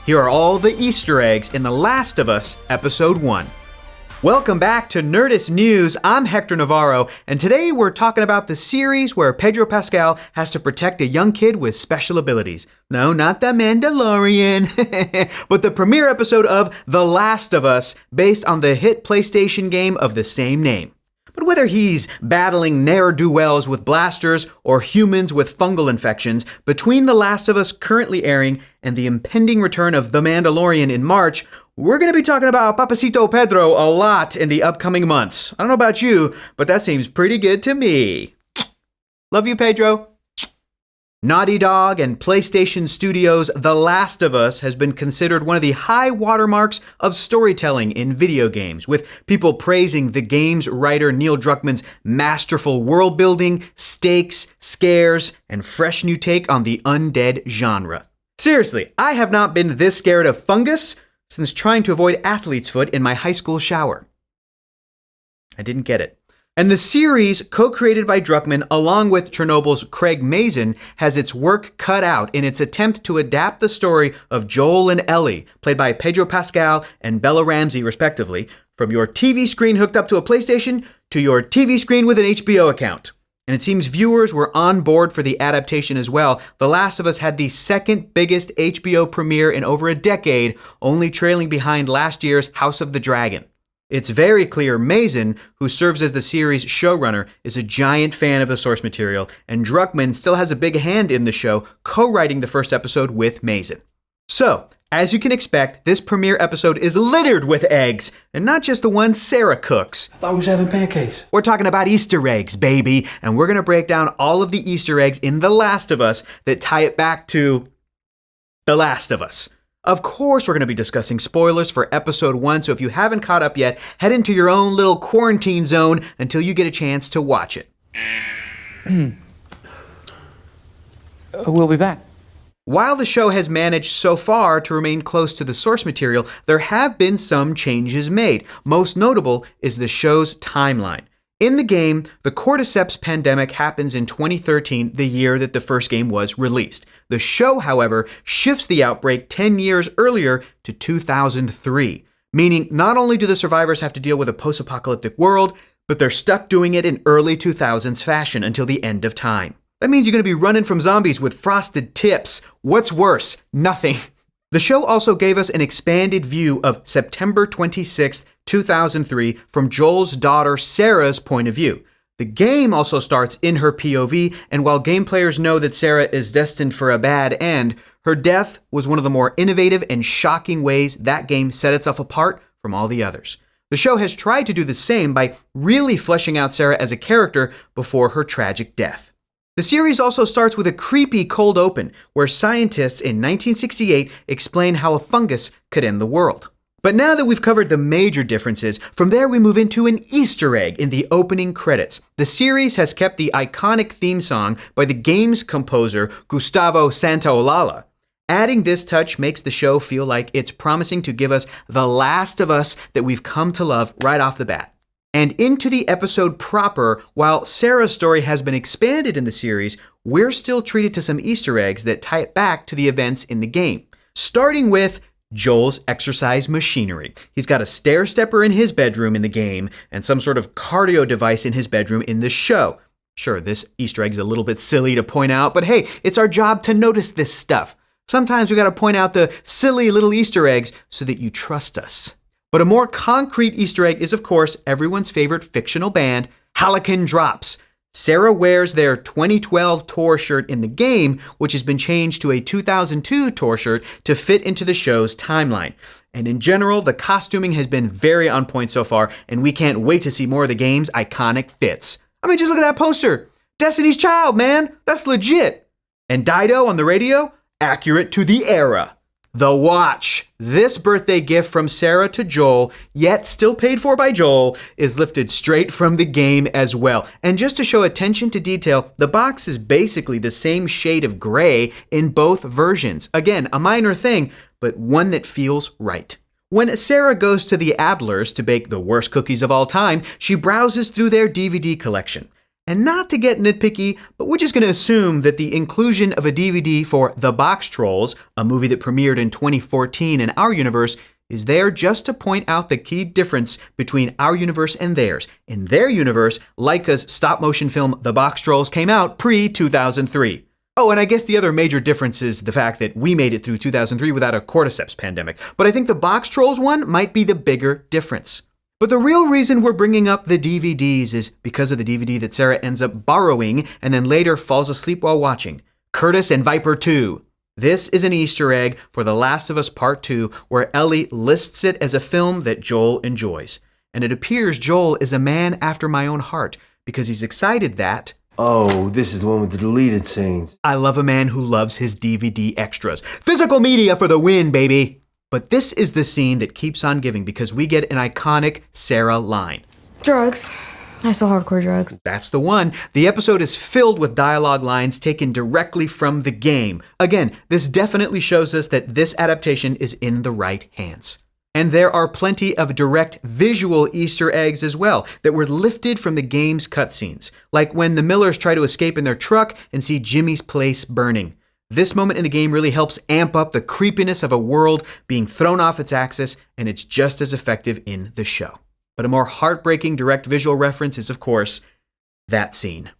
Here are all the Easter eggs in The Last of Us Episode 1. Welcome back to Nerdist News. I'm Hector Navarro, and today we're talking about the series where Pedro Pascal has to protect a young kid with special abilities. No, not the Mandalorian, but the premiere episode of The Last of Us, based on the hit PlayStation game of the same name. But whether he's battling ne'er-do-wells with blasters or humans with fungal infections, between The Last of Us currently airing and the impending return of The Mandalorian in March, we're going to be talking about Papacito Pedro a lot in the upcoming months. I don't know about you, but that seems pretty good to me. Love you, Pedro. Naughty Dog and PlayStation Studios' The Last of Us has been considered one of the high watermarks of storytelling in video games, with people praising the game's writer Neil Druckmann's masterful world building, stakes, scares, and fresh new take on the undead genre. Seriously, I have not been this scared of fungus since trying to avoid athlete's foot in my high school shower. I didn't get it. And the series, co-created by Druckmann along with Chernobyl's Craig Mazin, has its work cut out in its attempt to adapt the story of Joel and Ellie, played by Pedro Pascal and Bella Ramsey respectively, from your TV screen hooked up to a PlayStation to your TV screen with an HBO account. And it seems viewers were on board for the adaptation as well. The Last of Us had the second biggest HBO premiere in over a decade, only trailing behind last year's House of the Dragon. It's very clear Mazin, who serves as the series' showrunner, is a giant fan of the source material, and Druckmann still has a big hand in the show, co-writing the first episode with Mazin. So, as you can expect, this premiere episode is littered with eggs, and not just the ones Sarah cooks. I thought we was having pancakes. We're talking about Easter eggs, baby, and we're going to break down all of the Easter eggs in The Last of Us that tie it back to The Last of Us. Of course, we're going to be discussing spoilers for episode 1, so if you haven't caught up yet, head into your own little quarantine zone until you get a chance to watch it. We'll be back. While the show has managed so far to remain close to the source material, there have been some changes made. Most notable is the show's timeline. In the game, the cordyceps pandemic happens in 2013, the year that the first game was released. The show, however, shifts the outbreak 10 years earlier to 2003, meaning not only do the survivors have to deal with a post-apocalyptic world, but they're stuck doing it in early 2000s fashion until the end of time. That means you're going to be running from zombies with frosted tips. What's worse? Nothing. The show also gave us an expanded view of September 26th, 2003 from Joel's daughter Sarah's point of view. The game also starts in her POV, and while game players know that Sarah is destined for a bad end, her death was one of the more innovative and shocking ways that game set itself apart from all the others. The show has tried to do the same by really fleshing out Sarah as a character before her tragic death. The series also starts with a creepy cold open, where scientists in 1968 explain how a fungus could end the world. But now that we've covered the major differences, from there we move into an Easter egg in the opening credits. The series has kept the iconic theme song by the game's composer, Gustavo Santaolalla. Adding this touch makes the show feel like it's promising to give us The Last of Us that we've come to love right off the bat. And into the episode proper, while Sarah's story has been expanded in the series, we're still treated to some Easter eggs that tie it back to the events in the game. Starting with Joel's exercise machinery. He's got a stair stepper in his bedroom in the game and some sort of cardio device in his bedroom in the show. Sure, this Easter egg's a little bit silly to point out, but hey, it's our job to notice this stuff. Sometimes we gotta point out the silly little Easter eggs so that you trust us. But a more concrete Easter egg is, of course, everyone's favorite fictional band, Halcyon Drops. Sarah wears their 2012 tour shirt in the game, which has been changed to a 2002 tour shirt to fit into the show's timeline. And in general, the costuming has been very on point so far, and we can't wait to see more of the game's iconic fits. I mean, just look at that poster. Destiny's Child, man. That's legit. And Dido on the radio, accurate to the era. The watch. This birthday gift from Sarah to Joel, yet still paid for by Joel, is lifted straight from the game as well. And just to show attention to detail, the box is basically the same shade of gray in both versions. Again, a minor thing, but one that feels right. When Sarah goes to the Adlers to bake the worst cookies of all time, she browses through their DVD collection. And not to get nitpicky, but we're just going to assume that the inclusion of a DVD for The Box Trolls, a movie that premiered in 2014 in our universe, is there just to point out the key difference between our universe and theirs. In their universe, Laika's stop-motion film The Box Trolls came out pre-2003. Oh, and I guess the other major difference is the fact that we made it through 2003 without a cordyceps pandemic. But I think the Box Trolls one might be the bigger difference. But the real reason we're bringing up the DVDs is because of the DVD that Sarah ends up borrowing and then later falls asleep while watching, Curtis and Viper 2. This is an Easter egg for The Last of Us Part 2, where Ellie lists it as a film that Joel enjoys. And it appears Joel is a man after my own heart because he's excited that... Oh, this is the one with the deleted scenes. I love a man who loves his DVD extras. Physical media for the win, baby! But this is the scene that keeps on giving because we get an iconic Sarah line. Drugs. I sell hardcore drugs. That's the one. The episode is filled with dialogue lines taken directly from the game. Again, this definitely shows us that this adaptation is in the right hands. And there are plenty of direct visual Easter eggs as well that were lifted from the game's cutscenes, like when the Millers try to escape in their truck and see Jimmy's place burning. This moment in the game really helps amp up the creepiness of a world being thrown off its axis, and it's just as effective in the show. But a more heartbreaking direct visual reference is, of course, that scene.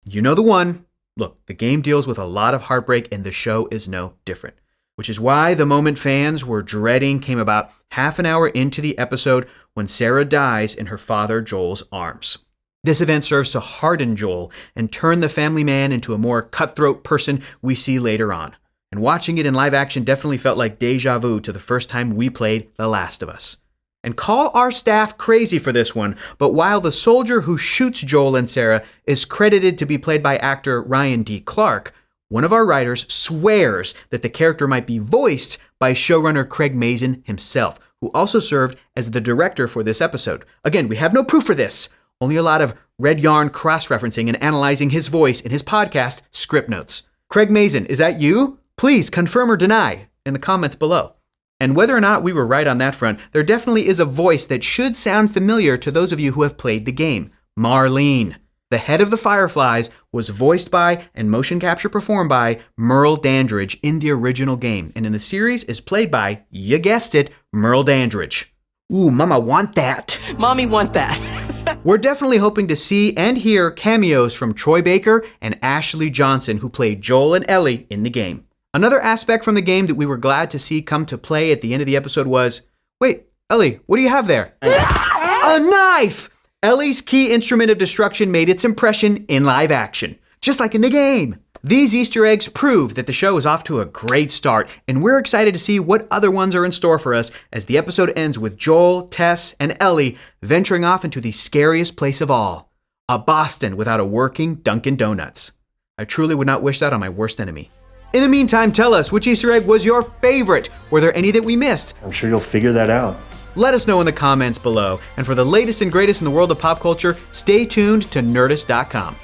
You know the one. Look, the game deals with a lot of heartbreak, and the show is no different. Which is why the moment fans were dreading came about half an hour into the episode when Sarah dies in her father Joel's arms. This event serves to harden Joel and turn the family man into a more cutthroat person we see later on. And watching it in live action definitely felt like deja vu to the first time we played The Last of Us. And call our staff crazy for this one, but while the soldier who shoots Joel and Sarah is credited to be played by actor Ryan D. Clark, one of our writers swears that the character might be voiced by showrunner Craig Mazin himself, who also served as the director for this episode. Again, we have no proof for this. Only a lot of red yarn cross-referencing and analyzing his voice in his podcast, Script Notes. Craig Mazin, is that you? Please confirm or deny in the comments below. And whether or not we were right on that front, there definitely is a voice that should sound familiar to those of you who have played the game. Marlene. The head of the Fireflies was voiced by and motion capture performed by Merle Dandridge in the original game, and in the series is played by, you guessed it, Merle Dandridge. Ooh, mama want that. Mommy want that. We're definitely hoping to see and hear cameos from Troy Baker and Ashley Johnson, who played Joel and Ellie in the game. Another aspect from the game that we were glad to see come to play at the end of the episode was, wait, Ellie, what do you have there? A knife! Ellie's key instrument of destruction made its impression in live action, just like in the game. These Easter eggs prove that the show is off to a great start, and we're excited to see what other ones are in store for us as the episode ends with Joel, Tess, and Ellie venturing off into the scariest place of all, a Boston without a working Dunkin' Donuts. I truly would not wish that on my worst enemy. In the meantime, tell us, which Easter egg was your favorite? Were there any that we missed? I'm sure you'll figure that out. Let us know in the comments below. And for the latest and greatest in the world of pop culture, stay tuned to Nerdist.com.